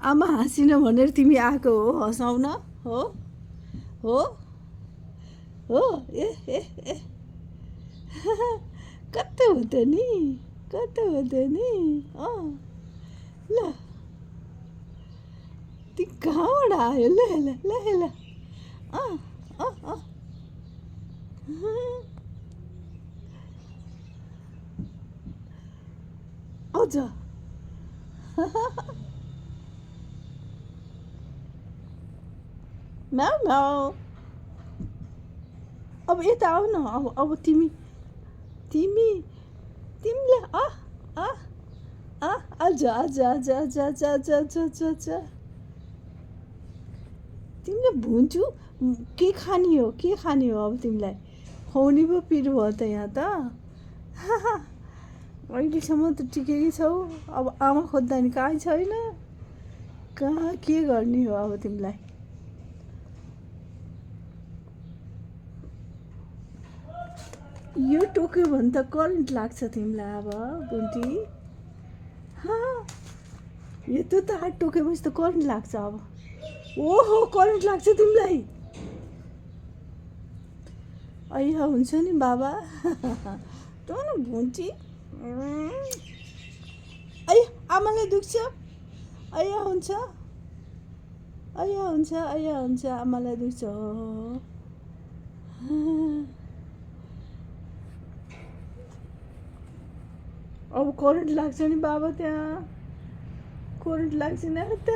आमा हाँसिन भनेर तिमी आएको हो हँसाउन हो हो हो ए ए ए कस्तो हो त नि कस्तो हो त नि ल ती कहाँबाट आयो ल ल ल ल अँ अँ अँ आउँछ म्याउ म्याउ अब यता आऊ न अब तिमी तिमी तिमीले आज आज आज आज आज आज आज आज आज तिमीले भुन्छु के खाने हो अब तिमीलाई खुवाउने पो पिरो भयो त यहाँ त अहिलेसम्म त टिकेकै छौ अब आमा खोज्दा नि कहीँ छैन कहाँ के गर्ने हो अब तिमीलाई यो टोक्यो भने त करेन्ट लाग्छ तिमीलाई अब बुन्टी यत्रो तार टोकेपछि त करेन्ट लाग्छ अब ओहो करेन्ट लाग्छ तिमीलाई अय्या हुन्छ नि बाबा त न भुन्टी अय्या आमालाई दुख्छ अय्या हुन्छ आमालाई दुख्छ अब करेन्ट लाग्छ नि बाबा त्यहाँ करेन्ट लाग्छ नि त